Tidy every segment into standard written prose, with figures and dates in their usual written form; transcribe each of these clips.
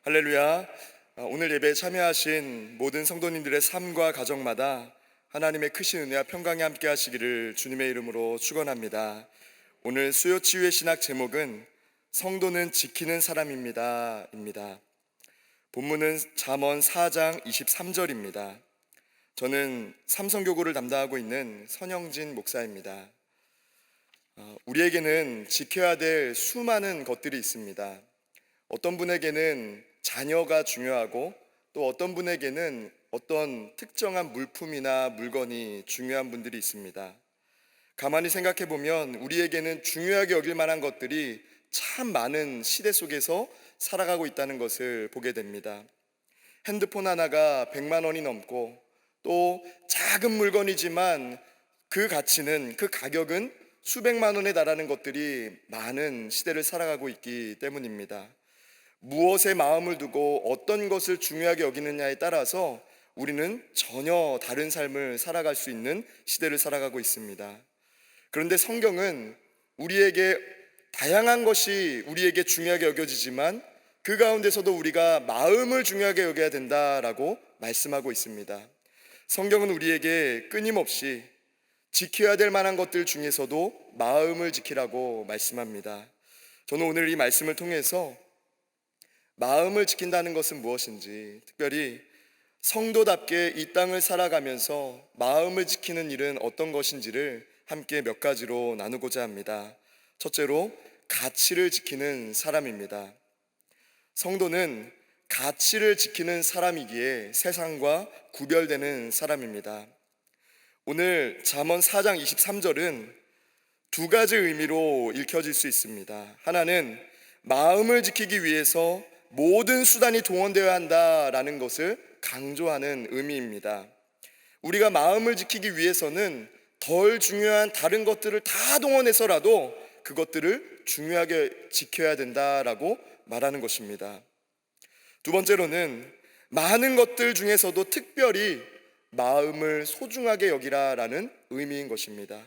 할렐루야. 오늘 예배에 참여하신 모든 성도님들의 삶과 가정마다 하나님의 크신 은혜와 평강이 함께 하시기를 주님의 이름으로 축원합니다. 오늘 수요 치유의 신학 제목은 성도는 지키는 사람입니다. 본문은 잠언 4장 23절입니다. 저는 삼성교구를 담당하고 있는 선영진 목사입니다. 우리에게는 지켜야 될 수많은 것들이 있습니다. 어떤 분에게는 자녀가 중요하고 또 어떤 분에게는 어떤 특정한 물품이나 물건이 중요한 분들이 있습니다. 가만히 생각해 보면 우리에게는 중요하게 여길 만한 것들이 참 많은 시대 속에서 살아가고 있다는 것을 보게 됩니다. 핸드폰 하나가 100만 원이 넘고 또 작은 물건이지만 그 가치는, 그 가격은 수백만 원에 달하는 것들이 많은 시대를 살아가고 있기 때문입니다. 무엇에 마음을 두고 어떤 것을 중요하게 여기느냐에 따라서 우리는 전혀 다른 삶을 살아갈 수 있는 시대를 살아가고 있습니다. 그런데 성경은 우리에게 다양한 것이 우리에게 중요하게 여겨지지만 그 가운데서도 우리가 마음을 중요하게 여겨야 된다라고 말씀하고 있습니다. 성경은 우리에게 끊임없이 지켜야 될 만한 것들 중에서도 마음을 지키라고 말씀합니다. 저는 오늘 이 말씀을 통해서 마음을 지킨다는 것은 무엇인지, 특별히 성도답게 이 땅을 살아가면서 마음을 지키는 일은 어떤 것인지를 함께 몇 가지로 나누고자 합니다. 첫째로, 가치를 지키는 사람입니다. 성도는 가치를 지키는 사람이기에 세상과 구별되는 사람입니다. 오늘 잠언 4장 23절은 두 가지 의미로 읽혀질 수 있습니다. 하나는 마음을 지키기 위해서 모든 수단이 동원되어야 한다라는 것을 강조하는 의미입니다. 우리가 마음을 지키기 위해서는 덜 중요한 다른 것들을 다 동원해서라도 그것들을 중요하게 지켜야 된다라고 말하는 것입니다. 두 번째로는 많은 것들 중에서도 특별히 마음을 소중하게 여기라라는 의미인 것입니다.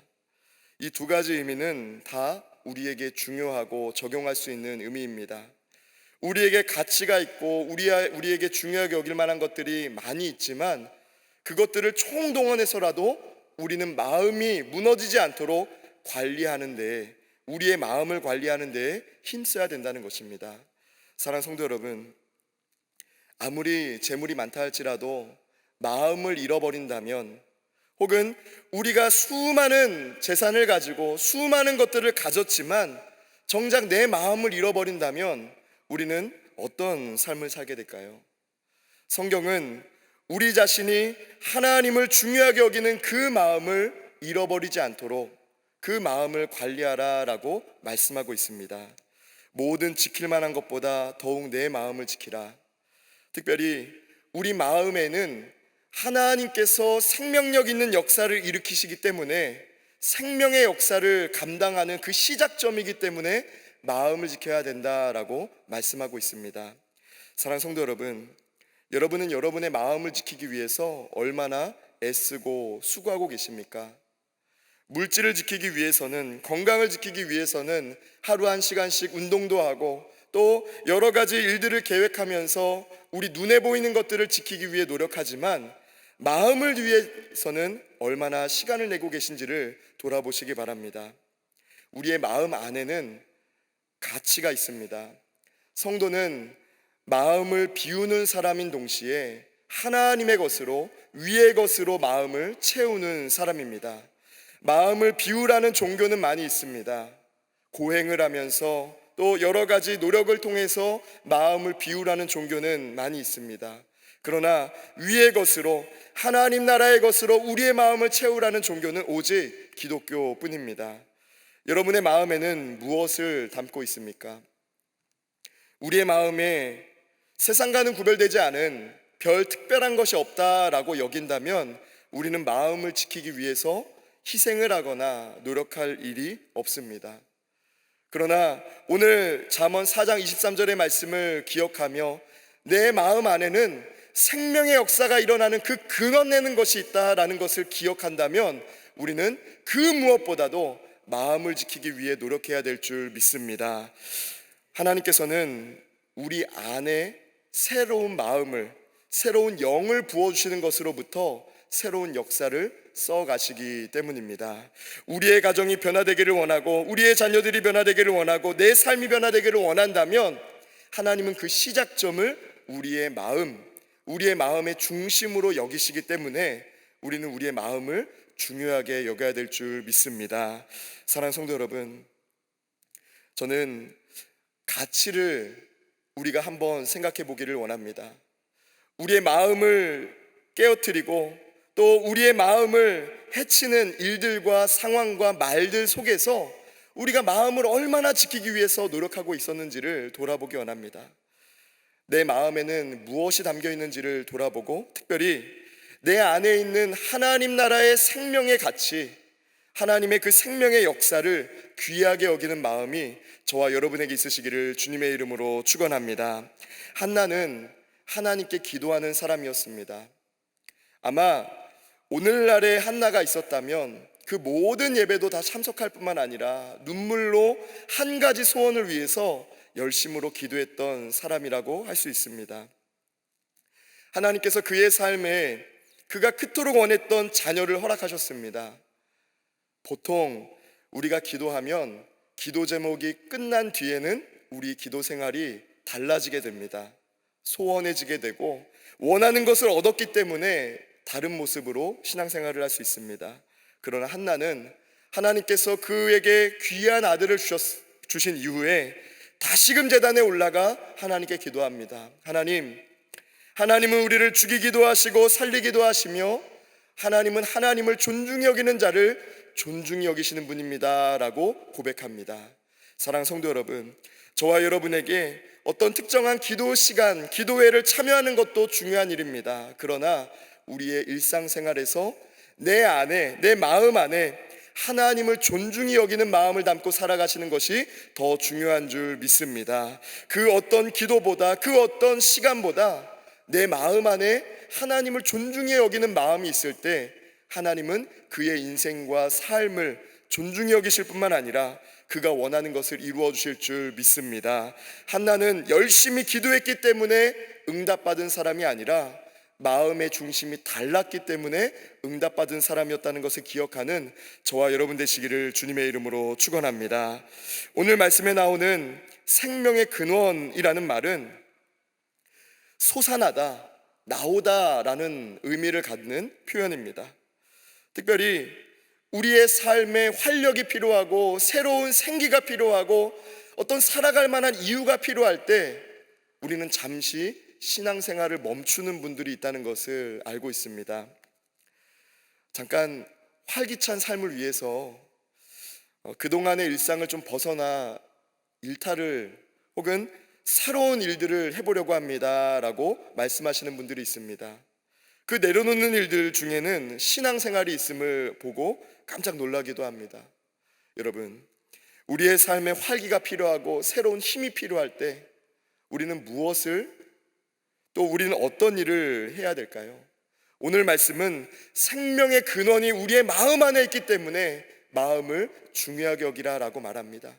이 두 가지 의미는 다 우리에게 중요하고 적용할 수 있는 의미입니다. 우리에게 가치가 있고 우리에게 중요하게 여길 만한 것들이 많이 있지만 그것들을 총동원해서라도 우리는 마음이 무너지지 않도록 관리하는 데, 우리의 마음을 관리하는 데 힘써야 된다는 것입니다. 사랑하는 성도 여러분, 아무리 재물이 많다 할지라도 마음을 잃어버린다면, 혹은 우리가 수많은 재산을 가지고 수많은 것들을 가졌지만 정작 내 마음을 잃어버린다면 우리는 어떤 삶을 살게 될까요? 성경은 우리 자신이 하나님을 중요하게 여기는 그 마음을 잃어버리지 않도록 그 마음을 관리하라라고 말씀하고 있습니다. 모든 지킬 만한 것보다 더욱 내 마음을 지키라. 특별히 우리 마음에는 하나님께서 생명력 있는 역사를 일으키시기 때문에, 생명의 역사를 감당하는 그 시작점이기 때문에 마음을 지켜야 된다라고 말씀하고 있습니다. 사랑하는 성도 여러분, 여러분은 여러분의 마음을 지키기 위해서 얼마나 애쓰고 수고하고 계십니까? 물질을 지키기 위해서는, 건강을 지키기 위해서는 하루 1시간씩 운동도 하고 또 여러 가지 일들을 계획하면서 우리 눈에 보이는 것들을 지키기 위해 노력하지만 마음을 위해서는 얼마나 시간을 내고 계신지를 돌아보시기 바랍니다. 우리의 마음 안에는 가치가 있습니다. 성도는 마음을 비우는 사람인 동시에 하나님의 것으로, 위의 것으로 마음을 채우는 사람입니다. 마음을 비우라는 종교는 많이 있습니다. 고행을 하면서 또 여러 가지 노력을 통해서 마음을 비우라는 종교는 많이 있습니다. 그러나 위의 것으로, 하나님 나라의 것으로 우리의 마음을 채우라는 종교는 오직 기독교뿐입니다. 여러분의 마음에는 무엇을 담고 있습니까? 우리의 마음에 세상과는 구별되지 않은 별 특별한 것이 없다라고 여긴다면 우리는 마음을 지키기 위해서 희생을 하거나 노력할 일이 없습니다. 그러나 오늘 잠언 4장 23절의 말씀을 기억하며 내 마음 안에는 생명의 역사가 일어나는 그 근원 내는 것이 있다라는 것을 기억한다면 우리는 그 무엇보다도 마음을 지키기 위해 노력해야 될 줄 믿습니다. 하나님께서는 우리 안에 새로운 마음을, 새로운 영을 부어주시는 것으로부터 새로운 역사를 써가시기 때문입니다. 우리의 가정이 변화되기를 원하고 우리의 자녀들이 변화되기를 원하고 내 삶이 변화되기를 원한다면 하나님은 그 시작점을 우리의 마음, 우리의 마음의 중심으로 여기시기 때문에 우리는 우리의 마음을 중요하게 여겨야 될 줄 믿습니다. 사랑하는 성도 여러분, 저는 가치를 우리가 한번 생각해 보기를 원합니다. 우리의 마음을 깨어뜨리고 또 우리의 마음을 해치는 일들과 상황과 말들 속에서 우리가 마음을 얼마나 지키기 위해서 노력하고 있었는지를 돌아보기 원합니다. 내 마음에는 무엇이 담겨 있는지를 돌아보고 특별히 내 안에 있는 하나님 나라의 생명의 가치, 하나님의 그 생명의 역사를 귀하게 여기는 마음이 저와 여러분에게 있으시기를 주님의 이름으로 축원합니다. 한나는 하나님께 기도하는 사람이었습니다. 아마 오늘날에 한나가 있었다면 그 모든 예배도 다 참석할 뿐만 아니라 눈물로 한 가지 소원을 위해서 열심으로 기도했던 사람이라고 할 수 있습니다. 하나님께서 그의 삶에 그가 그토록 원했던 자녀를 허락하셨습니다. 보통 우리가 기도하면 기도 제목이 끝난 뒤에는 우리 기도 생활이 달라지게 됩니다. 소원해지게 되고 원하는 것을 얻었기 때문에 다른 모습으로 신앙생활을 할 수 있습니다. 그러나 한나는 하나님께서 그에게 귀한 아들을 주신 이후에 다시금 제단에 올라가 하나님께 기도합니다. 하나님은 우리를 죽이기도 하시고 살리기도 하시며 하나님은 하나님을 존중히 여기는 자를 존중히 여기시는 분입니다 라고 고백합니다. 사랑하는 성도 여러분, 저와 여러분에게 어떤 특정한 기도 시간, 기도회를 참여하는 것도 중요한 일입니다. 그러나 우리의 일상생활에서 내 안에, 내 마음 안에 하나님을 존중히 여기는 마음을 담고 살아가시는 것이 더 중요한 줄 믿습니다. 그 어떤 기도보다, 그 어떤 시간보다 내 마음 안에 하나님을 존중히 여기는 마음이 있을 때 하나님은 그의 인생과 삶을 존중히 여기실 뿐만 아니라 그가 원하는 것을 이루어 주실 줄 믿습니다. 한나는 열심히 기도했기 때문에 응답받은 사람이 아니라 마음의 중심이 달랐기 때문에 응답받은 사람이었다는 것을 기억하는 저와 여러분 되시기를 주님의 이름으로 축원합니다. 오늘 말씀에 나오는 생명의 근원이라는 말은 솟아나다, 나오다라는 의미를 갖는 표현입니다. 특별히 우리의 삶에 활력이 필요하고 새로운 생기가 필요하고 어떤 살아갈 만한 이유가 필요할 때 우리는 잠시 신앙생활을 멈추는 분들이 있다는 것을 알고 있습니다. 잠깐 활기찬 삶을 위해서 그동안의 일상을 좀 벗어나 일탈을 혹은 새로운 일들을 해보려고 합니다 라고 말씀하시는 분들이 있습니다. 그 내려놓는 일들 중에는 신앙생활이 있음을 보고 깜짝 놀라기도 합니다. 여러분, 우리의 삶에 활기가 필요하고 새로운 힘이 필요할 때 우리는 무엇을, 또 우리는 어떤 일을 해야 될까요? 오늘 말씀은 생명의 근원이 우리의 마음 안에 있기 때문에 마음을 중요하게 여기라 라고 말합니다.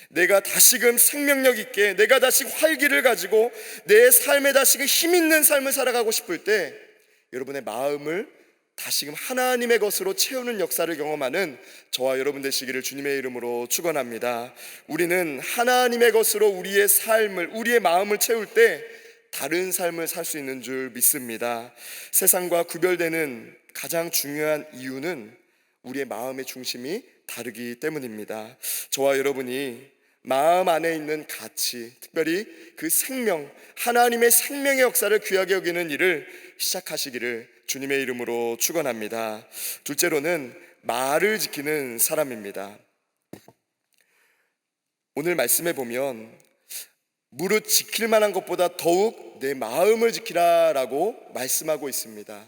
내가 다시금 생명력 있게, 내가 다시 활기를 가지고 내 삶에 다시금 힘 있는 삶을 살아가고 싶을 때 여러분의 마음을 다시금 하나님의 것으로 채우는 역사를 경험하는 저와 여러분 되시기를 주님의 이름으로 축원합니다. 우리는 하나님의 것으로 우리의 삶을, 우리의 마음을 채울 때 다른 삶을 살 수 있는 줄 믿습니다. 세상과 구별되는 가장 중요한 이유는 우리의 마음의 중심이 다르기 때문입니다. 저와 여러분이 마음 안에 있는 가치, 특별히 그 생명, 하나님의 생명의 역사를 귀하게 여기는 일을 시작하시기를 주님의 이름으로 축원합니다. 둘째로는 말을 지키는 사람입니다. 오늘 말씀에 보면 무릇 지킬 만한 것보다 더욱 내 마음을 지키라 라고 말씀하고 있습니다.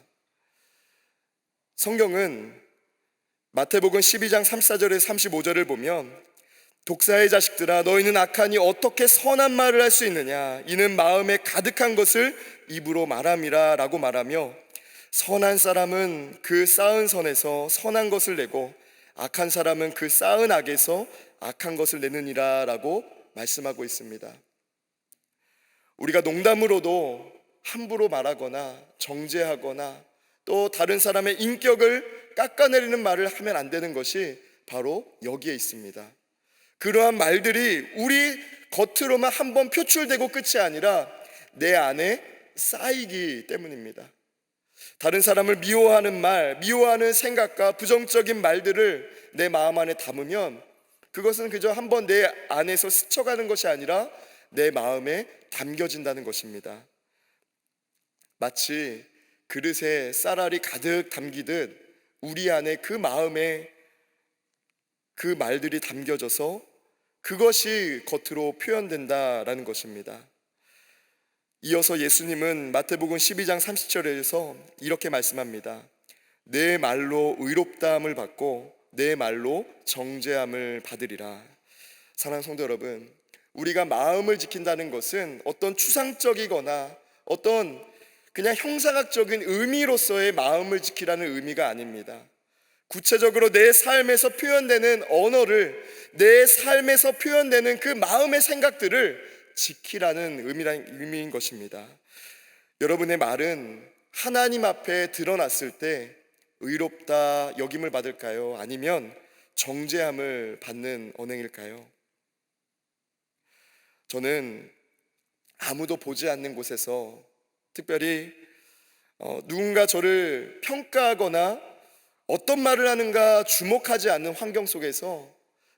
성경은 마태복음 12장 34절에서 35절을 보면 독사의 자식들아 너희는 악하니 어떻게 선한 말을 할 수 있느냐 이는 마음에 가득한 것을 입으로 말함이라 라고 말하며 선한 사람은 그 쌓은 선에서 선한 것을 내고 악한 사람은 그 쌓은 악에서 악한 것을 내느니라 라고 말씀하고 있습니다. 우리가 농담으로도 함부로 말하거나 정죄하거나 또 다른 사람의 인격을 깎아내리는 말을 하면 안 되는 것이 바로 여기에 있습니다. 그러한 말들이 우리 겉으로만 한번 표출되고 끝이 아니라 내 안에 쌓이기 때문입니다. 다른 사람을 미워하는 말, 미워하는 생각과 부정적인 말들을 내 마음 안에 담으면 그것은 그저 한번 내 안에서 스쳐가는 것이 아니라 내 마음에 담겨진다는 것입니다. 마치 그릇에 쌀알이 가득 담기듯 우리 안에 그 마음에 그 말들이 담겨져서 그것이 겉으로 표현된다라는 것입니다. 이어서 예수님은 마태복음 12장 30절에서 이렇게 말씀합니다. 내 말로 의롭다함을 받고 내 말로 정죄함을 받으리라. 사랑하는 성도 여러분, 우리가 마음을 지킨다는 것은 어떤 추상적이거나 어떤 그냥 형상학적인 의미로서의 마음을 지키라는 의미가 아닙니다. 구체적으로 내 삶에서 표현되는 언어를, 내 삶에서 표현되는 그 마음의 생각들을 지키라는 의미인 것입니다. 여러분의 말은 하나님 앞에 드러났을 때 의롭다 여김을 받을까요? 아니면 정죄함을 받는 언행일까요? 저는 아무도 보지 않는 곳에서, 특별히 누군가 저를 평가하거나 어떤 말을 하는가 주목하지 않는 환경 속에서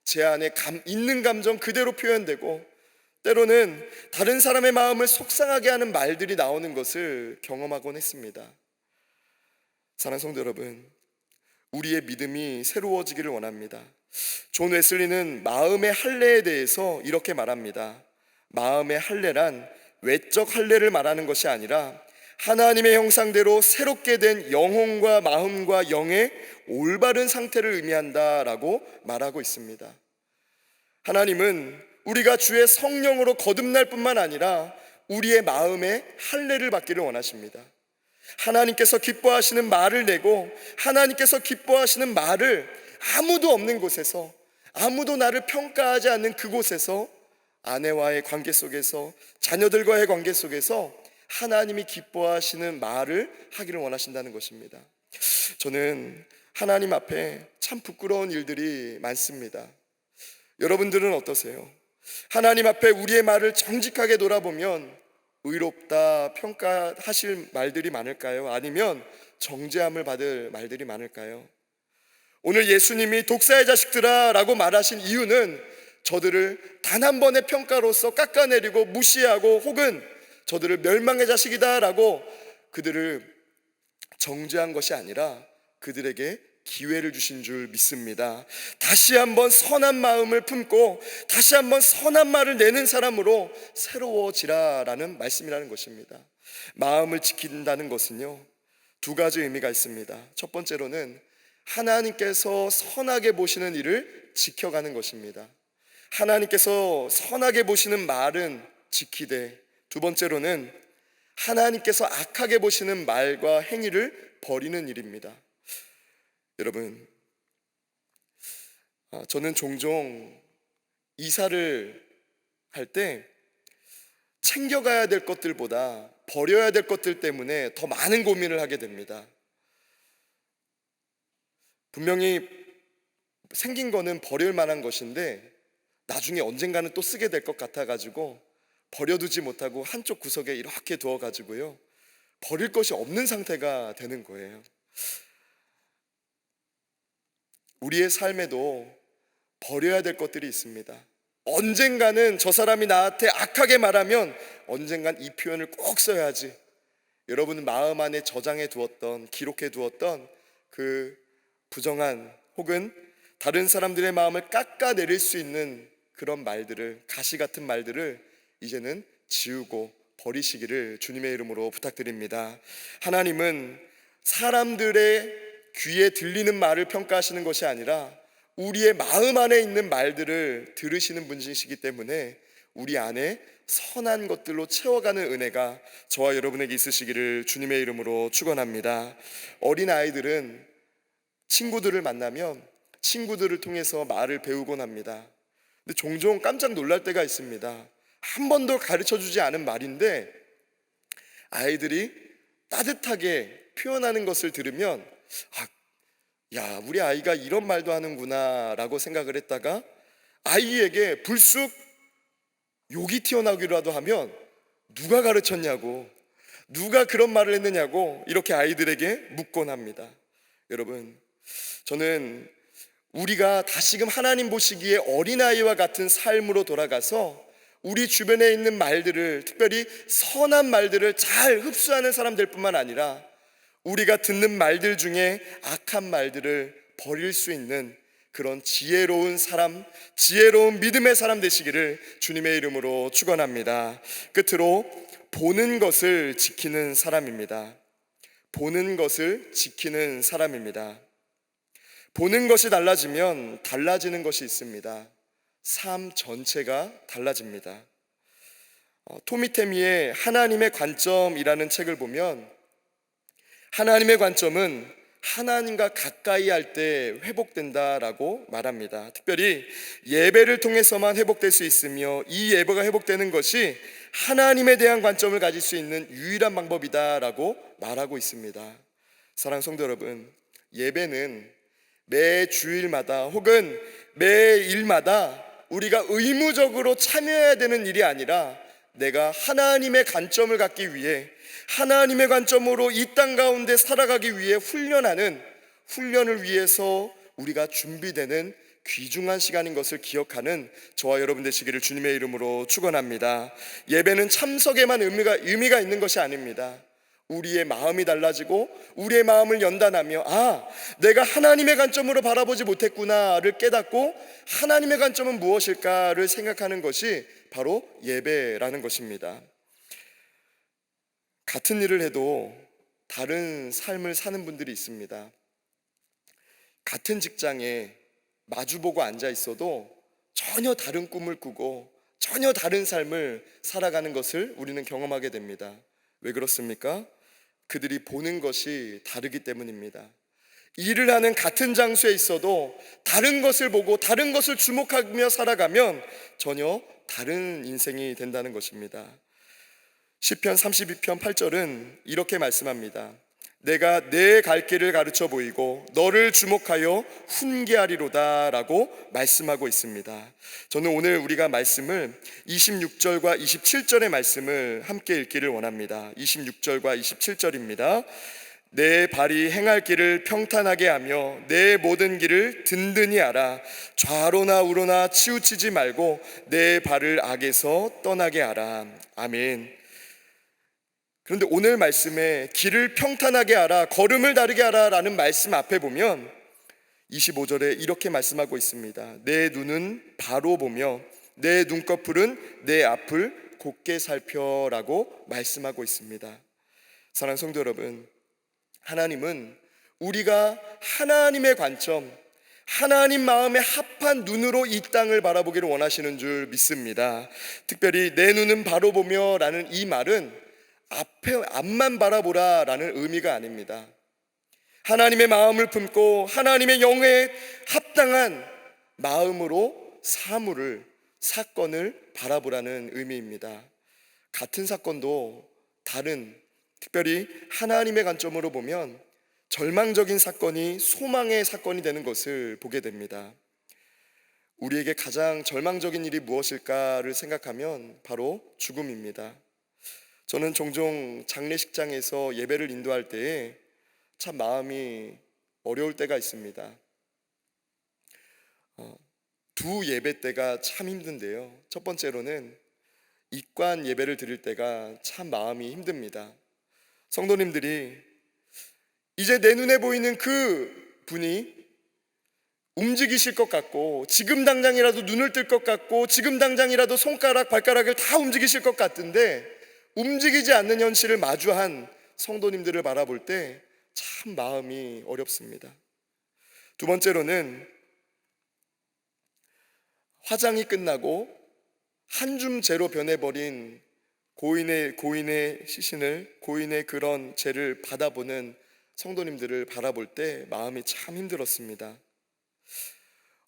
제 안에 있는 감정 그대로 표현되고 때로는 다른 사람의 마음을 속상하게 하는 말들이 나오는 것을 경험하곤 했습니다. 사랑하는 성도 여러분, 우리의 믿음이 새로워지기를 원합니다. 존 웨슬리는 마음의 할례에 대해서 이렇게 말합니다. 마음의 할례란 외적 할례를 말하는 것이 아니라 하나님의 형상대로 새롭게 된 영혼과 마음과 영의 올바른 상태를 의미한다라고 말하고 있습니다. 하나님은 우리가 주의 성령으로 거듭날 뿐만 아니라 우리의 마음에 할례를 받기를 원하십니다. 하나님께서 기뻐하시는 말을 내고 하나님께서 기뻐하시는 말을 아무도 없는 곳에서, 아무도 나를 평가하지 않는 그곳에서, 아내와의 관계 속에서, 자녀들과의 관계 속에서 하나님이 기뻐하시는 말을 하기를 원하신다는 것입니다. 저는 하나님 앞에 참 부끄러운 일들이 많습니다. 여러분들은 어떠세요? 하나님 앞에 우리의 말을 정직하게 돌아보면 의롭다 평가하실 말들이 많을까요? 아니면 정죄함을 받을 말들이 많을까요? 오늘 예수님이 독사의 자식들아 라고 말하신 이유는 저들을 단 한 번의 평가로서 깎아내리고 무시하고 혹은 저들을 멸망의 자식이다 라고 그들을 정죄한 것이 아니라 그들에게 기회를 주신 줄 믿습니다. 다시 한번 선한 마음을 품고 다시 한번 선한 말을 내는 사람으로 새로워지라라는 말씀이라는 것입니다. 마음을 지킨다는 것은요, 두 가지 의미가 있습니다. 첫 번째로는 하나님께서 선하게 보시는 일을 지켜가는 것입니다. 하나님께서 선하게 보시는 말은 지키되, 두 번째로는 하나님께서 악하게 보시는 말과 행위를 버리는 일입니다. 여러분, 저는 종종 이사를 할 때 챙겨가야 될 것들보다 버려야 될 것들 때문에 더 많은 고민을 하게 됩니다. 분명히 생긴 거는 버릴 만한 것인데 나중에 언젠가는 또 쓰게 될 것 같아가지고 버려두지 못하고 한쪽 구석에 이렇게 두어가지고요, 버릴 것이 없는 상태가 되는 거예요. 우리의 삶에도 버려야 될 것들이 있습니다. 언젠가는 저 사람이 나한테 악하게 말하면 언젠간 이 표현을 꼭 써야지. 여러분 마음 안에 저장해 두었던, 기록해 두었던 그 부정한 혹은 다른 사람들의 마음을 깎아내릴 수 있는 그런 말들을, 가시 같은 말들을 이제는 지우고 버리시기를 주님의 이름으로 부탁드립니다. 하나님은 사람들의 귀에 들리는 말을 평가하시는 것이 아니라 우리의 마음 안에 있는 말들을 들으시는 분이시기 때문에 우리 안에 선한 것들로 채워가는 은혜가 저와 여러분에게 있으시기를 주님의 이름으로 축원합니다. 어린 아이들은 친구들을 만나면 친구들을 통해서 말을 배우곤 합니다. 근데 종종 깜짝 놀랄 때가 있습니다. 한 번도 가르쳐 주지 않은 말인데 아이들이 따뜻하게 표현하는 것을 들으면 아, 야, 우리 아이가 이런 말도 하는구나 라고 생각을 했다가 아이에게 불쑥 욕이 튀어나오기라도 하면 누가 가르쳤냐고, 누가 그런 말을 했느냐고 이렇게 아이들에게 묻곤 합니다. 여러분, 저는 우리가 다시금 하나님 보시기에 어린아이와 같은 삶으로 돌아가서 우리 주변에 있는 말들을, 특별히 선한 말들을 잘 흡수하는 사람 될 뿐만 아니라 우리가 듣는 말들 중에 악한 말들을 버릴 수 있는 그런 지혜로운 사람, 지혜로운 믿음의 사람 되시기를 주님의 이름으로 축원합니다. 끝으로 보는 것을 지키는 사람입니다. 보는 것을 지키는 사람입니다. 보는 것이 달라지면 달라지는 것이 있습니다. 삶 전체가 달라집니다. 토미테미의 하나님의 관점이라는 책을 보면 하나님의 관점은 하나님과 가까이 할 때 회복된다라고 말합니다. 특별히 예배를 통해서만 회복될 수 있으며 이 예배가 회복되는 것이 하나님에 대한 관점을 가질 수 있는 유일한 방법이다라고 말하고 있습니다. 사랑하는 성도 여러분, 예배는 매 주일마다 혹은 매 일마다 우리가 의무적으로 참여해야 되는 일이 아니라 내가 하나님의 관점을 갖기 위해 하나님의 관점으로 이 땅 가운데 살아가기 위해 훈련을 위해서 우리가 준비되는 귀중한 시간인 것을 기억하는 저와 여러분 되시기를 주님의 이름으로 축원합니다. 예배는 참석에만 의미가 있는 것이 아닙니다. 우리의 마음이 달라지고 우리의 마음을 연단하며 내가 하나님의 관점으로 바라보지 못했구나를 깨닫고 하나님의 관점은 무엇일까를 생각하는 것이 바로 예배라는 것입니다. 같은 일을 해도 다른 삶을 사는 분들이 있습니다. 같은 직장에 마주보고 앉아 있어도 전혀 다른 꿈을 꾸고 전혀 다른 삶을 살아가는 것을 우리는 경험하게 됩니다. 왜 그렇습니까? 그들이 보는 것이 다르기 때문입니다. 일을 하는 같은 장소에 있어도 다른 것을 보고 다른 것을 주목하며 살아가면 전혀 다른 인생이 된다는 것입니다. 시편 32편 8절은 이렇게 말씀합니다. 내가 내 갈 길을 가르쳐 보이고 너를 주목하여 훈계하리로다 라고 말씀하고 있습니다. 저는 오늘 우리가 말씀을 26절과 27절의 말씀을 함께 읽기를 원합니다. 26절과 27절입니다. 내 발이 행할 길을 평탄하게 하며 내 모든 길을 든든히 알아. 좌로나 우로나 치우치지 말고 내 발을 악에서 떠나게 하라. 아멘. 그런데 오늘 말씀에 길을 평탄하게 하라, 걸음을 다르게 하라 라는 말씀 앞에 보면 25절에 이렇게 말씀하고 있습니다. 내 눈은 바로 보며 내 눈꺼풀은 내 앞을 곧게 살펴라고 말씀하고 있습니다. 사랑하는 성도 여러분, 하나님은 우리가 하나님의 관점, 하나님 마음에 합한 눈으로 이 땅을 바라보기를 원하시는 줄 믿습니다. 특별히 내 눈은 바로 보며 라는 이 말은 앞만 바라보라 라는 의미가 아닙니다. 하나님의 마음을 품고 하나님의 영에 합당한 마음으로 사건을 바라보라는 의미입니다. 같은 사건도 특별히 하나님의 관점으로 보면 절망적인 사건이 소망의 사건이 되는 것을 보게 됩니다. 우리에게 가장 절망적인 일이 무엇일까를 생각하면 바로 죽음입니다. 저는 종종 장례식장에서 예배를 인도할 때에 참 마음이 어려울 때가 있습니다. 두 예배 때가 참 힘든데요. 첫 번째로는 입관 예배를 드릴 때가 참 마음이 힘듭니다. 성도님들이 이제 내 눈에 보이는 그 분이 움직이실 것 같고 지금 당장이라도 눈을 뜰 것 같고 지금 당장이라도 손가락 발가락을 다 움직이실 것 같은데 움직이지 않는 현실을 마주한 성도님들을 바라볼 때 참 마음이 어렵습니다. 두 번째로는 화장이 끝나고 한줌 재로 변해버린 고인의 시신을, 고인의 그런 죄를 받아보는 성도님들을 바라볼 때 마음이 참 힘들었습니다.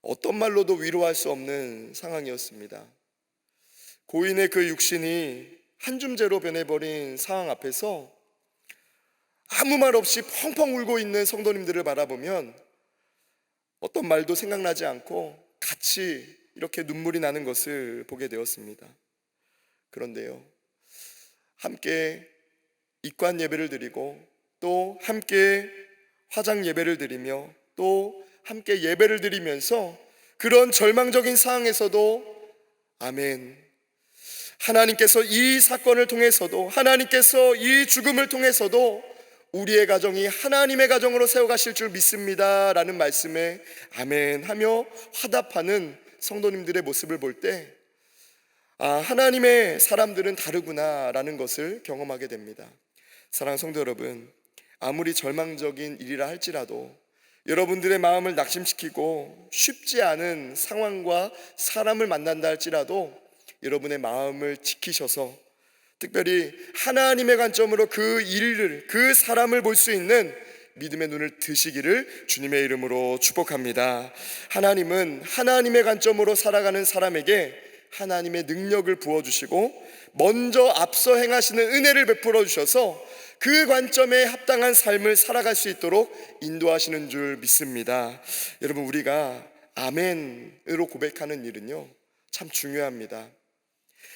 어떤 말로도 위로할 수 없는 상황이었습니다. 고인의 그 육신이 한줌재로 변해버린 상황 앞에서 아무 말 없이 펑펑 울고 있는 성도님들을 바라보면 어떤 말도 생각나지 않고 같이 이렇게 눈물이 나는 것을 보게 되었습니다. 그런데요, 함께 입관 예배를 드리고 또 함께 화장 예배를 드리며 또 함께 예배를 드리면서 그런 절망적인 상황에서도 아멘, 하나님께서 이 사건을 통해서도, 하나님께서 이 죽음을 통해서도 우리의 가정이 하나님의 가정으로 세워가실 줄 믿습니다 라는 말씀에 아멘 하며 화답하는 성도님들의 모습을 볼 때 하나님의 사람들은 다르구나 라는 것을 경험하게 됩니다. 사랑하는 성도 여러분, 아무리 절망적인 일이라 할지라도 여러분들의 마음을 낙심시키고 쉽지 않은 상황과 사람을 만난다 할지라도 여러분의 마음을 지키셔서 특별히 하나님의 관점으로 그 일을, 그 사람을 볼 수 있는 믿음의 눈을 드시기를 주님의 이름으로 축복합니다. 하나님은 하나님의 관점으로 살아가는 사람에게 하나님의 능력을 부어주시고 먼저 앞서 행하시는 은혜를 베풀어 주셔서 그 관점에 합당한 삶을 살아갈 수 있도록 인도하시는 줄 믿습니다. 여러분, 우리가 아멘으로 고백하는 일은요 참 중요합니다.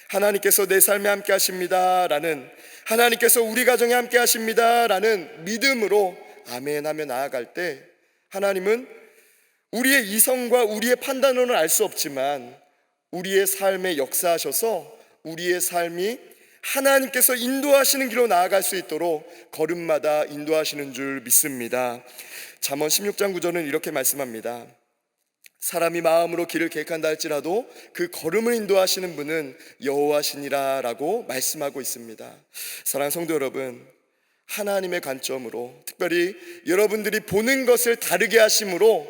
하나님께서 내 삶에 함께 하십니다 라는, 하나님께서 우리 가정에 함께 하십니다 라는 믿음으로 아멘 하며 나아갈 때 하나님은 우리의 이성과 우리의 판단으로는 알 수 없지만 우리의 삶에 역사하셔서 우리의 삶이 하나님께서 인도하시는 길로 나아갈 수 있도록 걸음마다 인도하시는 줄 믿습니다. 잠언 16장 9절은 이렇게 말씀합니다. 사람이 마음으로 길을 계획한다 할지라도 그 걸음을 인도하시는 분은 여호와시니라 라고 말씀하고 있습니다. 사랑하는 성도 여러분, 하나님의 관점으로 특별히 여러분들이 보는 것을 다르게 하심으로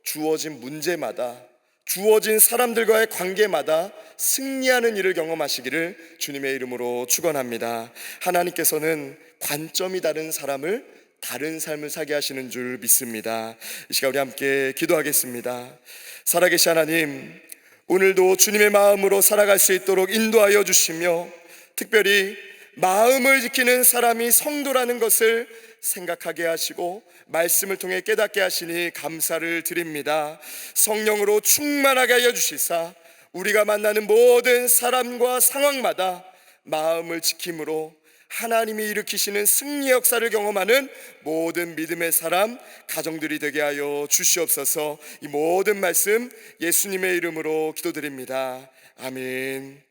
주어진 문제마다, 주어진 사람들과의 관계마다 승리하는 일을 경험하시기를 주님의 이름으로 축원합니다. 하나님께서는 관점이 다른 사람을 다른 삶을 살게 하시는 줄 믿습니다. 이 시간 우리 함께 기도하겠습니다. 살아계신 하나님, 오늘도 주님의 마음으로 살아갈 수 있도록 인도하여 주시며 특별히 마음을 지키는 사람이 성도라는 것을 생각하게 하시고 말씀을 통해 깨닫게 하시니 감사를 드립니다. 성령으로 충만하게 하여 주시사 우리가 만나는 모든 사람과 상황마다 마음을 지킴으로 하나님이 일으키시는 승리의 역사를 경험하는 모든 믿음의 사람, 가정들이 되게 하여 주시옵소서. 이 모든 말씀 예수님의 이름으로 기도드립니다. 아멘.